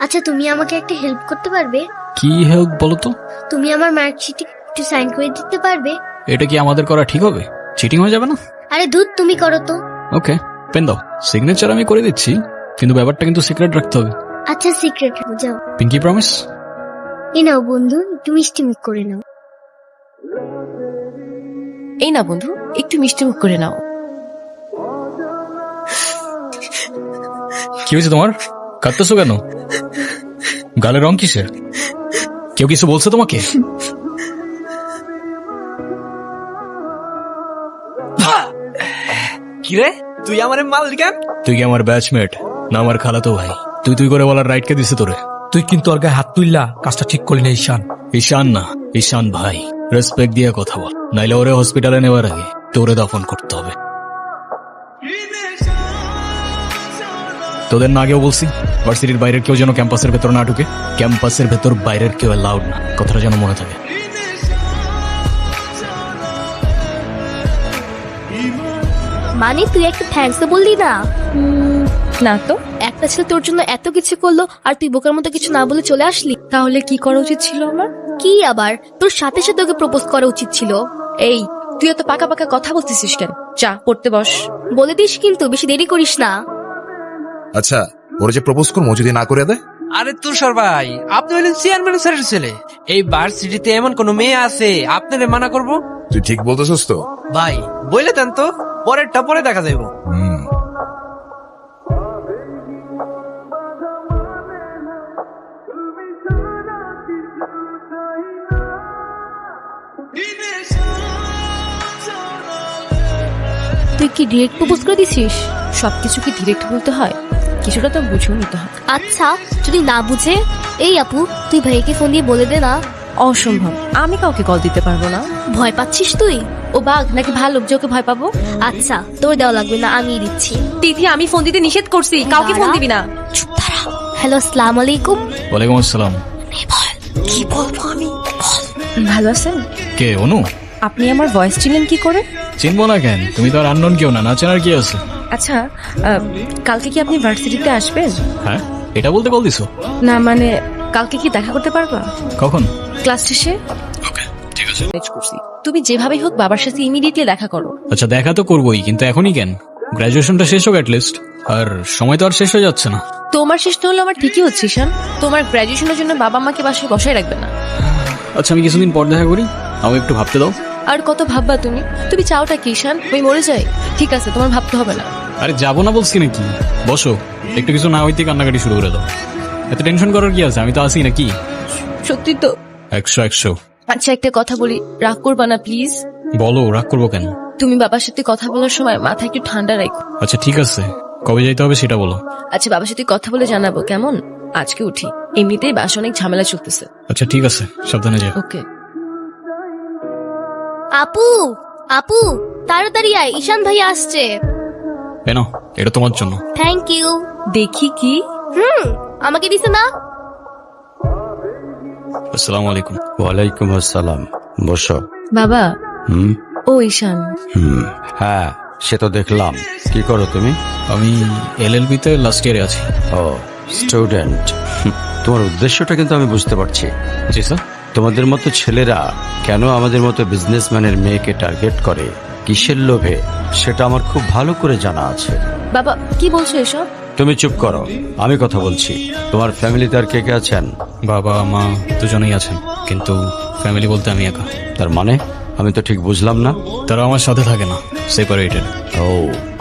আচ্ছা, তুমি আমাকে একটা হেল্প করতে পারবে? কি হেল্প বলো তো? তুমি আমার মার্কশিটে একটু সাইন করে দিতে পারবে? এটা কি আমাদের করা ঠিক হবে? চিটিং হয়ে যাবে না? আরে ধুর, তুমি করো তো। ওকে, পেন দাও। সিগনেচার আমি করে দিচ্ছি, কিন্তু ব্যাপারটা কিন্তু সিক্রেট রাখতে হবে। আচ্ছা, সিক্রেট যাও। Pinky promise? এই নাও বন্ধু, একটু মিষ্টি মুখ করে নাও। এই না বন্ধু, একটু মিষ্টি মুখ করে নাও। কি হয়েছে তোমার? কাঁদতেছো কেন? গালের রং কিসের? কেউ কিছু বলছে তোমাকে? কিরে, তুই আমার মাল কেন? তুই কি আমার ব্যাচমেট না আমার খালাতো ভাই? তুই তুই করে বলার রাইট কে দিছে তোরে? তুই কিন্তু ওর গায়ে হাত তুললা, কাজটা ঠিক করলি না ঈশান। ঈশান না, ঈশান ভাই। রেসপেক্ট দিয়ে কথা বল, নাইলে ওরে হসপিটালে নেওয়ার আগে তোরে দাফন করতে হবে। তোদের না আগেও বলছি, ভার্সিটির বাইরের কেউ যেন ক্যাম্পাসের ভেতর না ঢুকে। ক্যাম্পাসের ভেতর বাইরের কেউ অ্যালাউড না, কথাটা যেন মনে থাকে। মানে তুই একটা থ্যাঙ্কস বললি না? না তো, একটা ছেলে তোর জন্য এত কিছু করলো আর তুই বোকার মতো কিছু না বলে চলে আসলি। তাহলে কি করা উচিত ছিল আমার? কি আবার, তোর সাথে সাথে ওকে প্রপোজ করা উচিত ছিল। এই, তুই এত পাকা পাকা কথা বলতেছিস কেন? চা পড়তে বস। বলে দিস কিন্তু, বেশি দেরি করিস না। আচ্ছা, ওরা যে প্রপোজ করবো যদি না করে দেয়? আরে তুষার ভাই, আপনি হলেন চেয়ারম্যান স্যারের ছেলে। এই ভার্সিটিতে এমন কোন মেয়ে আছে আপনারে মানা করব? তুই ঠিক বলতেছস তো? ভাই বলে দেন তো, পরেরটা পরে দেখা যাইব। তুই কি ডিরেক্ট প্রপোজ করে দিছিস? সবকিছু কি ডিরেক্ট বলতে হয়? কিছুটা তো বুঝেও নিতে হয়। আচ্ছা, যদি না বুঝে? এই আপু, তুই ভাইকে ফোন দিয়ে বলে দে না। অসম্ভব, আমি কাউকে কল দিতে পারবো না। ভয় পাচ্ছিস তুই? ও বাঘ নাকি ভালো যে ওকে ভয় পাবো? আচ্ছা, তোর দেওয়া লাগবে না, আমিই দিচ্ছি। দিদি, আমি ফোন দিতে নিষেধ করছি, কাউকে ফোন দিবি না। চুপ দাঁড়া। হ্যালো, আসসালামু আলাইকুম। ওয়ালাইকুম আসসালাম। কি বলবো আমি? ভালো আছেন? কে অনু? আপনি আমার ভয়েস চিনলেন কি করে? চিনবো না কেন? তুমি তো আর আননোন কেউ না, না চেনার কি আছে? আচ্ছা, কালকে কি আপনি ভার্সিটিতে আসবেন? হ্যাঁ, এটা বলতে কল দিছো? না মানে, কালকে কি দেখা করতে পারবা? কখন? ক্লাস শেষে। ঠিক আছে। তুমি যেভাবেই হোক বাবার সাথে ইমিডিয়েটলি দেখা করো। আচ্ছা, দেখা তো করবোই, কিন্তু এখনই কেন? গ্রাজুয়েশনটা শেষ হোক অ্যাটলিস্ট। আর সময় তো আর শেষ হয়ে যাচ্ছে না। তোমার শেষ না হলে আমার ঠিকই হচ্ছে ঈশান। তোমার গ্রাজুয়েশনের জন্য বাবা মাকে বাসায় বসায় রাখবে না। আচ্ছা, আমি কিছুদিন পর দেখা করি, আমাকে একটু ভাবতে দাও। আর কত ভাববা তুমি? তুমি চাওটা কি ঈশান? আমি মরে যাই? ঠিক আছে, তোমার ভাবতে হবে না। আরে যাবো না বলছি নাকি? বসো, একটু কিছু না হইতে কান্নাকাটি শুরু করে দাও। এত টেনশন করার কি আছে? আমি তো আসি নাকি। সত্যি তো? 100। আচ্ছা, একটা কথা বলি, রাগ করবা না প্লিজ? বলো, রাগ করবো কেন? তুমি বাবার সাথে কথা বলার সময় মাথা একটু ঠান্ডা রাখো। আচ্ছা ঠিক আছে, কবে যাইতে হবে সেটা বলো। আচ্ছা, বাবার সাথে কথা বলে জানাবো, কেমন? আজকে উঠি, এমনিতেই বাসা অনেক ঝামেলা চলতেছে। আচ্ছা ঠিক আছে, সাবধানে যাও। ওকে। আপু, আপু, তাড়াতাড়ি আয়, ঈশান ভাই আসছে। কেন? এটা তোমার জন্য। Thank you. দেখি কি? আমাকে দিছে না? আসসালামু আলাইকুম। ওয়ালাইকুম আসসালাম। বসো। বাবা। হুম ও ঈশান। হ্যাঁ, সে তো দেখলাম। কি করো তুমি? আমি এলএলবি তে লাস্ট ইয়ারে আছি। ও, স্টুডেন্ট। তোমার উদ্দেশ্যটা কিন্তু আমি বুঝতে পারছি। জি স্যার। তোমাদের মতো ছেলেরা কেন আমাদের মতো বিজনেসম্যানের মেয়েকে টার্গেট করে, কিসের লোভে, সেটা আমার খুব ভালো করে জানা আছে। বাবা, কি বলছো এসব? তুমি চুপ করো, আমি কথা বলছি। তোমার ফ্যামিলিতে আর কে কে আছেন? বাবা মা দুজনেই আছেন, কিন্তু ফ্যামিলি বলতে আমি একা। তার মানে আমি তো ঠিক বুঝলাম না। তারা আমার সাথে থাকে না, সেপারেটেড। ও,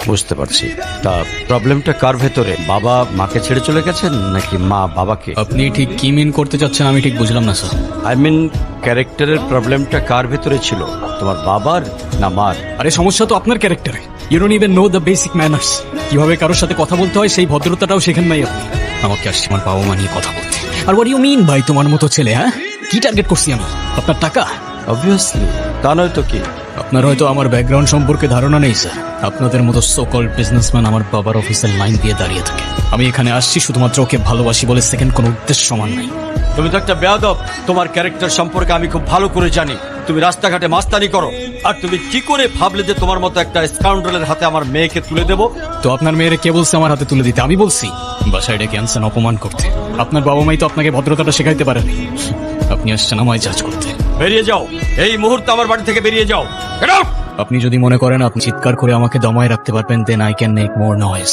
বুঝতে পারছি। তা প্রবলেমটা কার ভেতরে? বাবা মাকে ছেড়ে চলে গেছেন নাকি মা বাবাকে? আপনি ঠিক কি মিন করতে চাচ্ছেন আমি ঠিক বুঝলাম না স্যার। আই মিন, ক্যারেক্টারের প্রবলেমটা কার ভেতরে ছিল, তোমার বাবার না মার? আরে সমস্যা তো আপনার ক্যারেক্টারে। You don't even know the basic manners. কিভাবে কারোর সাথে কথা বলতে হয় সেই ভদ্রতাটাও শেখেন নাই আপনি। আমাকে আসছে আমার বাবা মা নিয়ে কথা বলতে। আর হোয়াট ইউ মিন ভাই, তোমার মতো ছেলে? হ্যাঁ, কি টার্গেট করছি আমি? আপনার টাকা? অবভিয়াসলি, তা নয় তো কি? আপনার হয়তো আমার ব্যাকগ্রাউন্ড সম্পর্কে ধারণা নেই স্যার। আপনাদের মতো সো-কল্ড বিজনেসম্যান আমার বাবার অফিসের লাইন দিয়ে দাঁড়িয়ে থাকে। আমি এখানে আসছি শুধুমাত্র ওকে ভালোবাসি বলে, সেকেন্ড কোনো উদ্দেশ্য সমান নাই। তুমি তো একটা বেয়াদব। তোমার ক্যারেক্টার সম্পর্কে আমি খুব ভালো করে জানি। তুমি রাস্তাঘাটে মাস্তানি করো, আর তুমি কি করে ভাবলে যে তোমার মতো একটা স্কাউন্ডারের হাতে আমার মেয়েকে তুলে দেবো? তো আপনার মেয়েরে কে বলছে আমার হাতে তুলে দিতে? আমি বলছি বাসায় ডেকে আনছেন অপমান করতে। আপনার বাবা মাই তো আপনাকে ভদ্রতাটা শেখাইতে পারেনি। আপনি আসছেন আমায় জাজ করতে। বেরিয়ে যাও, এই মুহূর্তে আমার বাড়ি থেকে বেরিয়ে যাও। Get out! আপনি যদি মনে করেন আপনি চিৎকার করে আমাকে দমায় রাখতে পারবেন, then I can make more noise.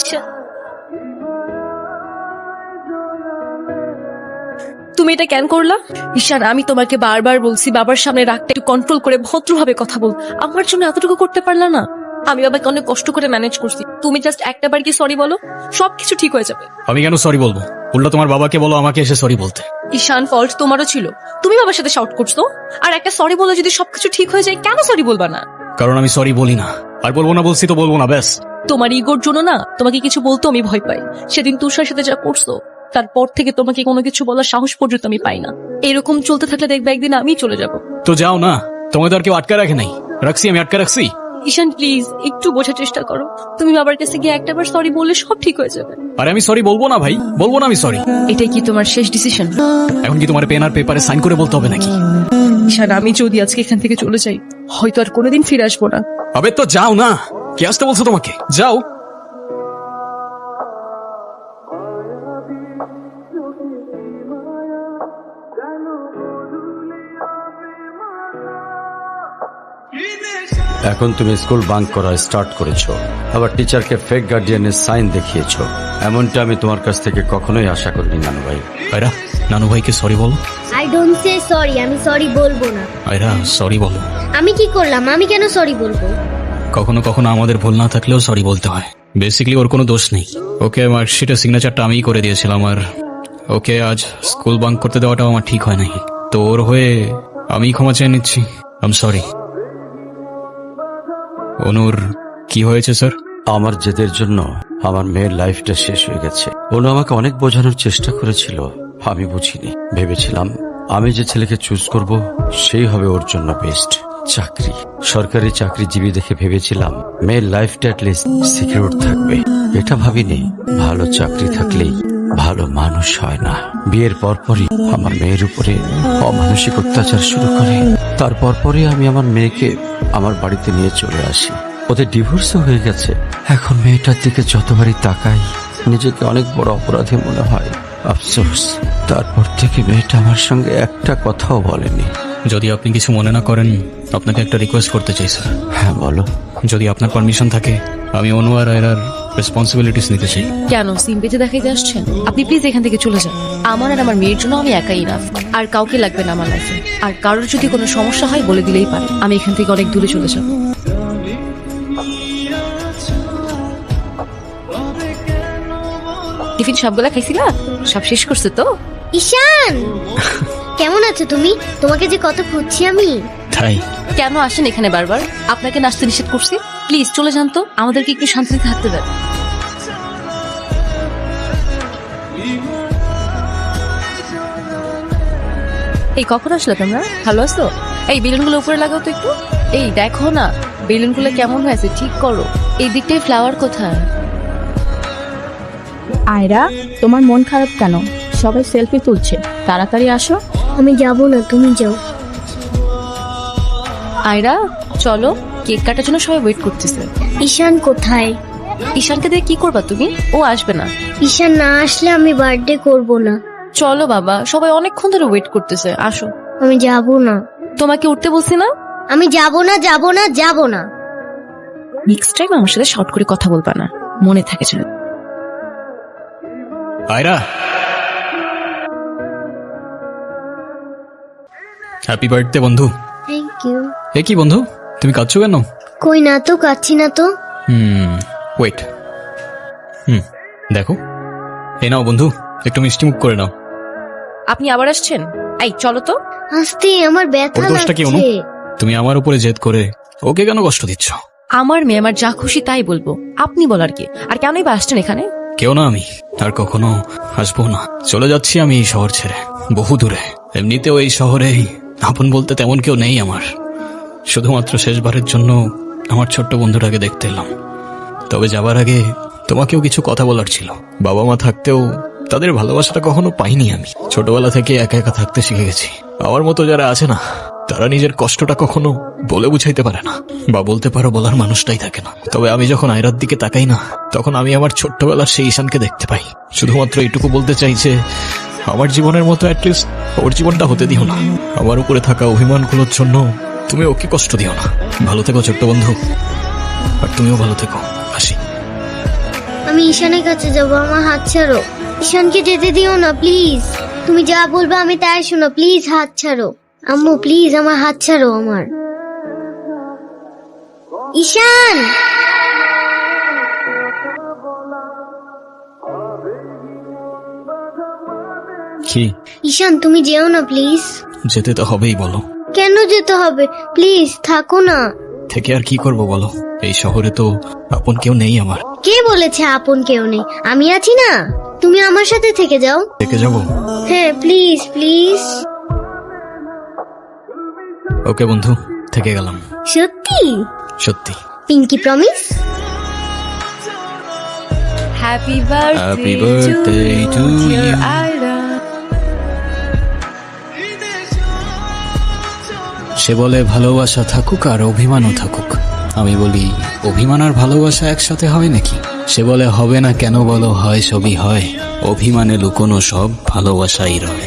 তুমি এটা কেন করলা? ঈশান, আমি তোমাকে বারবার বলছি বাবার সামনে রাগটা একটু কন্ট্রোল করে ভদ্রভাবে কথা বল। আমার জন্য এতটুকু করতে পারলা না? আমি বাবাকে অনেক কষ্ট করে ম্যানেজ করছি। তুমি জাস্ট একটা বার কি সরি বলো, সবকিছু ঠিক হয়ে যাবে। আমি কেন সরি বলবো? উল্টা তোমার বাবাকে বলো আমাকে এসে সরি বলতে। ঈশান, ফল্ট তোমারও ছিল। তুমি বাবার সাথে শাউট করছো, আর একটা সরি বলে যদি সবকিছু ঠিক হয়ে যায়, কেন সরি বলবা না? কারণ আমি সরি বলি না, আর বলবো না বলছি তো বলবো না, ব্যাস। তোমার ইগোর জন্য না তোমাকে কিছু বলতো আমি ভয় পাই। সেদিন তুষার সাথে যা করছো, তারপর থেকে তোমাকে কোনো কিছু বলার সাহস পর্যন্ত আমি পাই না। এরকম চলতে থাকলে দেখবে একদিন আমি চলে যাব। তো যাও না, তোমাদের আর কেউ আটকা রাখে নাই। রাখছি, আমি আটকা রাখছি। ঈশান প্লিজ একটু বোঝার চেষ্টা করো। তুমি বাবার কাছে গিয়ে একটাবার সরি বললে সব ঠিক হয়ে যাবে। আরে আমি সরি বলবো না ভাই, বলবো না আমি সরি। এটাই কি তোমার শেষ ডিসিশন? এখন কি তোমার পেন আর পেপারে সাইন করে বলতে হবে নাকি? ঈশান, আমি যদি আজকে এখান থেকে চলে যাই, হয়তো আর কোনোদিন ফিরে আসবো না। আবে তো যাও না, কে আসতে বলছো তোমাকে? যাও। এখন তুমি স্কুল বাঙ্ক করা স্টার্ট করেছো, আবার টিচারকে ফেক গার্ডিয়ানের সাইন দেখিয়েছো। এমনটা আমি তোমার কাছ থেকে কখনোই আশা করিনি নানু ভাই। আয়রা, নানু ভাইকে সরি বলো। আই ডোন্ট সে সরি, আমি সরি বলবো না। আয়রা সরি বলো। আমি কি করলাম? আমি কেন সরি বলবো? কখনো কখনো আমাদের ভুল না থাকলেও সরি বলতে হয়। বেসিক্যালি ওর কোনো দোষ নেই। ওকে মার্কশিটের সিগনেচারটা আমিই করে দিয়েছিলাম, আর ওকে আজ স্কুল বাঙ্ক করতে দেওয়াটাও আমার ঠিক হয় নাই। তো ওর হয়ে আমি ক্ষমা চেয়ে নিচ্ছি। I am sorry. অনুর কি হয়েছে স্যার? আমার জেদের জন্য আমার মেয়ের লাইফটা শেষ হয়ে গেছে। অনু আমাকে অনেক বোঝানোর চেষ্টা করেছিল, আমি বুঝিনি। ভেবেছিলাম আমি যে ছেলেকে চুজ করব সেই হবে ওর জন্য বেস্ট। চাকরি, সরকারি চাকরিজীবী দেখে ভেবেছিলাম মেয়ের লাইফটা অ্যাটলিস্ট সিকিউর থাকবে। এটা ভাবিনি ভালো চাকরি থাকলেই ভালো মানুষ হয় না। বিয়ের পরপরই আমার মেয়ের উপরে অমানসিক অত্যাচার শুরু করে। তারপর পরে আমি আমার মেয়েকে আমার বাড়িতে নিয়ে চলে আসি। ওদের ডিভোর্সও হয়ে গেছে। এখন মেয়েটার দিকে যতবারই তাকাই নিজেকে অনেক বড় অপরাধী মনে হয়। আফসোস, তারপর থেকে মেয়েটা আমার সঙ্গে একটা কথাও বলেনি। যদি আপনি কিছু মনে না করেন, আপনাকে একটা রিকোয়েস্ট করতে চাই স্যার। হ্যাঁ বলো। যদি আপনার পারমিশন থাকে, আমি অনু আর আয়রার রেসপন্সিবিলিটিস নিতে চাই। কেন সিম্পেতে দেখাইতে আসছেন? আপনি প্লিজ এখান থেকে চলে যান। আমার আর আমার মেয়ের জন্য আমি একাই ইনাফ, আর কাউকে লাগবে না আমার লাইফে। আর কারোর যদি কোনো সমস্যা হয় বলে দিলেই পারে। আমি এখান থেকে অনেক দূরে চলে যাব। টিফিন সবগুলা খাইছিলা? সব শেষ করছে তো? ঈশান, কেমন আছো তুমি? তোমাকে যে কত খুঁজছি আমি। তাই কেন আসেন এখানে বারবার? আপনাকে নাচতে নিষেধ করছি? প্লিজ চলে যান তো, আমাদেরকে একটু শান্তিতে থাকতে দেন। এই কখন আসলে তোমরা? ভালো আছো? এই বেলুনগুলো উপরে লাগাও তো একটু। এই দেখো না বেলুনগুলো কেমন হয়েছে, ঠিক করো। এই দিকটায় ফ্লাওয়ার কোথায়? আয়রা, তোমার মন খারাপ কেন? সবাই সেলফি তুলছে, তাড়াতাড়ি আসো। আমি যাব না, তুমি যাও। আয়রা চলো, কেক কাটার জন্য সবাই ওয়েট করতেছে। ঈশান কোথায়? ঈশানকে দিয়ে কি করবা তুমি? ও আসবে না। ঈশান না আসলে আমি বার্থডে করব না। চলো বাবা, সবাই অনেকক্ষণ ধরে ওয়েট করতেছে, আসো। আমি যাব না। তোমাকে উঠতে বলছি না? আমি যাব না, যাব না, যাব না। নেক্সট টাইম আমার সাথে শর্ট করে কথা বলবা না, মনে থাকে যেন। আয়রা, হ্যাপি বার্থডে বন্ধু। Thank you. এ কি বন্ধু, তুমি কাঁদছো কেন? কই না তো, কাচ্ছি না তো। ওয়েট। দেখো, এ নাও বন্ধু, একটু মিষ্টি মুখ করে নাও। আপনি আবার আসছেন? এই চলো তো। আস্তে, আমার ব্যথা ওর দোষটা কি অনু? লাগছে। তুমি আমার উপরে জেদ করে ওকে কেন কষ্ট দিচ্ছ? আমার মেয়ে আমার যা খুশি তাই বলবো, আপনি বলার কি? আর কেনই বা আসছেন এখানে? কেউ না, আমি আর কখনো আসবো না। চলে যাচ্ছি আমি এই শহর ছেড়ে, বহু দূরে। এমনিতেও এই শহরে আপন বলতে তেমন কেউ নেই আমার। শুধুমাত্র শেষবারের জন্য আমার ছোট্ট বন্ধুটাকে দেখতে এলাম। তবে যাবার আগে তোমাকেও কিছু কথা বলার ছিল। বাবা মা থাকতেও তাদের ভালোবাসাটা কখনো পাইনি আমি। ছোটবেলা থেকে একা একা থাকতে শিখে গেছি। আমার মতো যারা আছে না, তারা নিজের কষ্টটা কখনো বলে বুঝাইতে পারে না, বা বলতে পারো বলার মানুষটাই থাকে না। তবে আমি যখন আয়রার দিকে তাকাই না, তখন আমি আমার ছোট্টবেলার সেই ঈশানকে দেখতে পাই। শুধুমাত্র এইটুকু বলতে চাই যে আমার জীবনের মতো অ্যাটলিস্ট ওর জীবনটা হতে দিও না। আমার উপরে থাকা অভিমানগুলোর জন্য তুমি ওকে কষ্ট দিও না। ভালো থেকো ছোট্ট বন্ধু, আর তুমিও ভালো থেকো। আসি। আমি ঈশানের কাছে যাব, আমার হাত ছাড়ো। ঈশানকে যেতে দিও না প্লিজ। তুমি যা বলবে আমি তাই শোনো, প্লিজ হাত ছাড়ো। আম্মু প্লিজ আমার হাত ছাড়ো। আমার ঈশান, কি ঈশান তুমি যেও না প্লিজ। যেতে তো হবেই, বলো কেন যেতে হবে? প্লিজ থাকো না। থেকে আর কি করব বলো, এই শহরে তো আপন কেউ নেই আমার। কে বলেছে আপন কেউ নেই? আমি আছি না, তুমি আমার সাথে থেকে যাও। থেকে যাব? হ্যাঁ প্লিজ প্লিজ। ওকে বন্ধু, থেকে গেলাম। সত্যি? সত্যি। Pinky promise. Happy Happy birthday to you. সে বলে ভালোবাসা থাকুক আর অভিমানও থাকুক। আমি বলি অভিমান আর ভালোবাসা একসাথে হয় নাকি? সে বলে হবে না কেন বলো, হয় সবই হয়, অভিমানে লুকোনো সব ভালোবাসাই রয়।